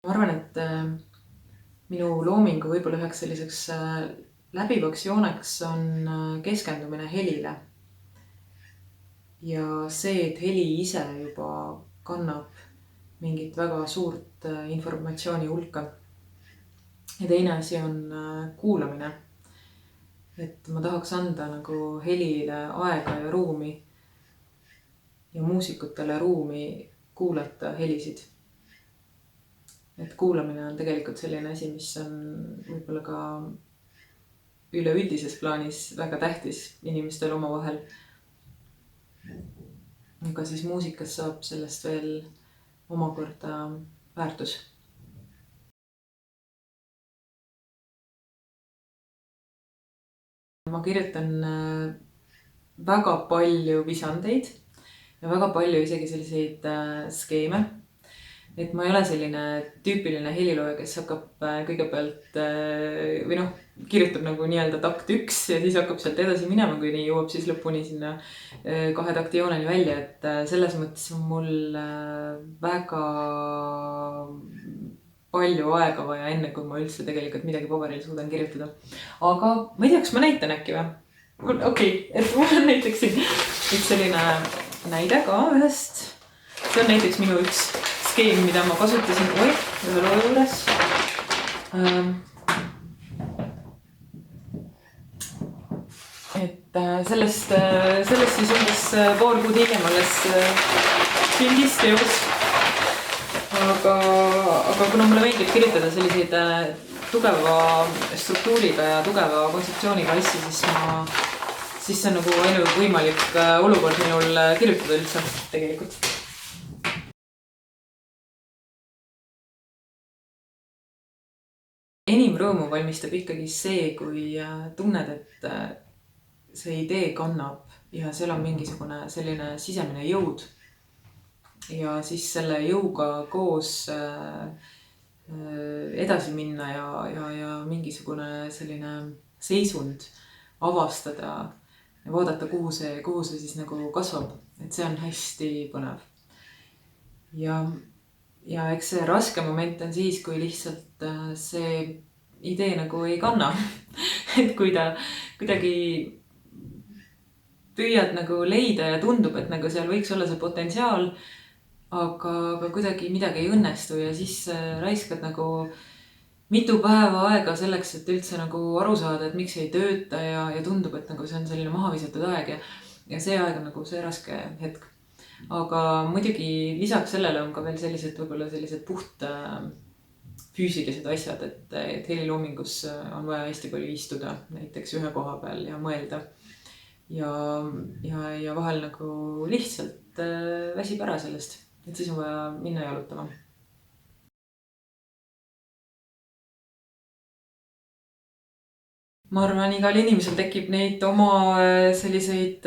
ma arvan, et minu loomingu võib-olla üheks selliseks läbivaks jooneks on keskendumine helile. Ja see, et heli ise juba kannab mingit väga suurt informatsiooni hulka. Ja teine asi on kuulamine. Et ma tahaks anda nagu helile aega ja ruumi ja muusikutele ruumi kuulata helisid. Et kuulamine on tegelikult selline asi, mis on võib-olla ka üleüldises plaanis väga tähtis inimestel omavahel. Aga siis muusikas saab sellest veel omakorda väärtus. Ma kirjutan väga palju visandeid ja väga palju isegi selliseid skeeme. Et ma ei ole selline tüüpiline helilooja, kes hakkab kõigepealt või noh, kirjutab nagu nii-öelda takt 1 ja siis hakkab sealt edasi minema, kuni jõuab siis lõpuni sinna 2 takti jooneni välja. Et selles mõttes on mul väga palju aega vaja enne, kui ma üldse tegelikult midagi paberil suudan kirjutada. Aga ma ei tea, kas ma näitan äkki või? Okei, et mul on näiteks siin üks selline näide ka ühest. See on näiteks minu üks skeem, mida ma kasutasin ühe loo juures. Et sellest siis umbes paar kuud hiljem alles sündis teos. Aga kuna mulle meeldib kirjutada selliseid tugeva struktuuriga ja tugeva kontseptsiooniga asju, siis see on nagu ainult võimalik olukord minul kirjutada üldse tegelikult. Enim rõõmu valmistab ikkagi see, kui tunned, et see idee kannab ja seal on mingisugune selline sisemine jõud. Ja siis selle jõuga koos edasi minna ja mingisugune selline seisund avastada ja vaadata, kuhu see siis nagu kasvab. Et see on hästi põnev. Ja eks see raske moment on siis, kui lihtsalt see idee nagu ei kanna. Et kui ta kuidagi püüad nagu leida ja tundub, et nagu seal võiks olla see potentsiaal, aga kuidagi midagi ei õnnestu ja siis raiskad nagu mitu päeva aega selleks, et üldse nagu aru saada, et miks ei tööta ja tundub, et nagu see on selline maha visatud aeg ja see aeg on nagu see raske hetk. Aga muidugi lisaks sellele on ka veel võib-olla sellised puht füüsilised asjad, et heliloomingus on vaja hästi palju istuda näiteks ühe koha peal ja mõelda. Ja vahel nagu lihtsalt väsib ära sellest, et siis on vaja minna jalutama. Ma arvan, igal inimesel tekib neid oma selliseid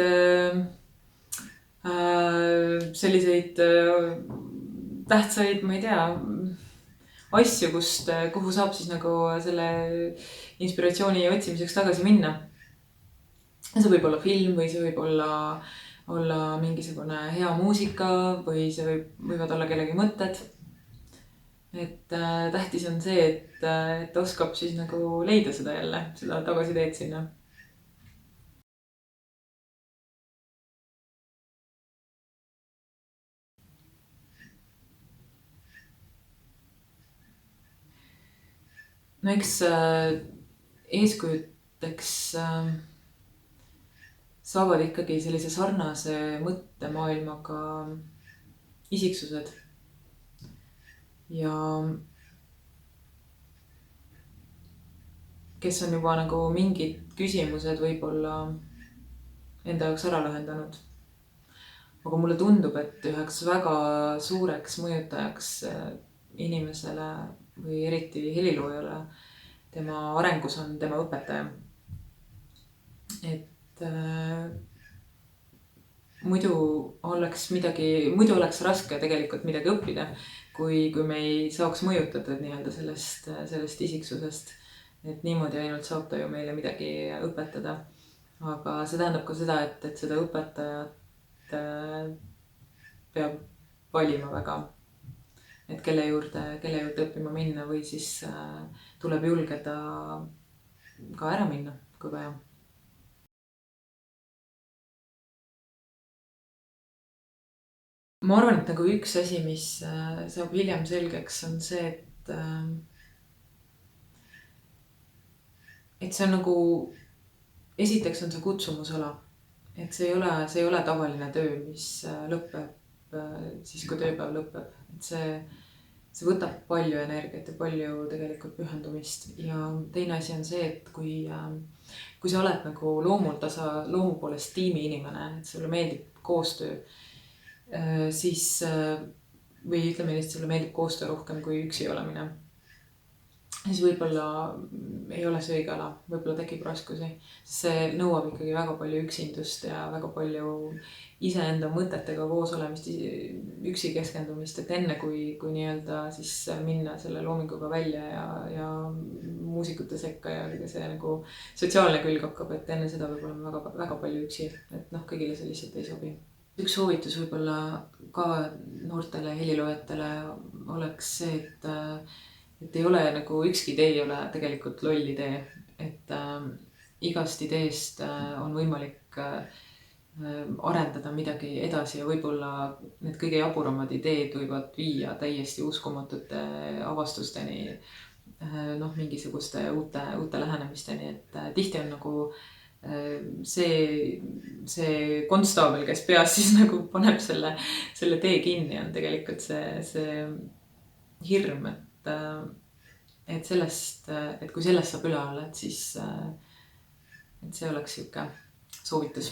tähtsaid, ma ei tea, asju, kuhu saab siis nagu selle inspiratsiooni otsimiseks tagasi minna. See võib olla film või see võib olla mingisugune hea muusika või see võivad olla kellegi mõtted. Et tähtis on see, et oskab siis nagu leida seda jälle, seda tagasiteed sinna. No eks eeskujuteks saavad ikkagi sellise sarnase mõttemaailmaga isiksused. Ja kes on juba nagu mingid küsimused võib-olla enda jaoks ära lahendanud. Aga mulle tundub, et üheks väga suureks mõjutajaks inimesele või eriti heliloojale tema arengus on tema õpetaja. Et muidu oleks raske tegelikult midagi õppida, kui me ei saaks mõjutada nii-öelda sellest isiksusest. Et niimoodi ainult saab ta ju meile midagi õpetada. Aga see tähendab ka seda, et seda õpetajat peab valima väga. et kelle juurde õppima minna või siis tuleb julgeda ka ära minna, kui vaja. Ma arvan, et nagu üks asi, mis saab hiljem selgeks, on see, et see on nagu, esiteks on see kutsumusala. Et see ei ole tavaline töö, mis lõpeb siis, kui tööpäev lõpeb. Et see võtab palju energiat ja palju tegelikult pühendumist. Ja teine asi on see, et kui sa oled nagu loomu poolest tiimi inimene, et sulle meeldib koostöö, siis või ütleme nii, et sulle meeldib koostöö rohkem kui üksi olemine, siis võib-olla ei ole see õige ala, võib-olla tekib raskusi. See nõuab ikkagi väga palju üksindust ja väga palju iseenda mõtetega koos olemist, üksi keskendumist, et enne kui nii-öelda siis minna selle loominguga välja ja muusikute sekka ja see nagu sotsiaalne külg hakkab, et enne seda peab olema väga, väga palju üksi, et noh, kõigile see lihtsalt ei sobi. Üks soovitus võib-olla ka noortele heliloojatele oleks see, et ei ole nagu ükski idee ei ole tegelikult loll idee, et igast ideest on võimalik arendada midagi edasi ja võib-olla need kõige jaburamad ideed võivad viia täiesti uskumatute avastusteni, noh, mingisuguste uute lähenemisteni, et tihti on nagu see konstaabel, kes peas siis nagu paneb selle tee kinni, on tegelikult see hirm, et sellest, et kui sellest saab üle olla, et siis, et see oleks sihuke soovitus.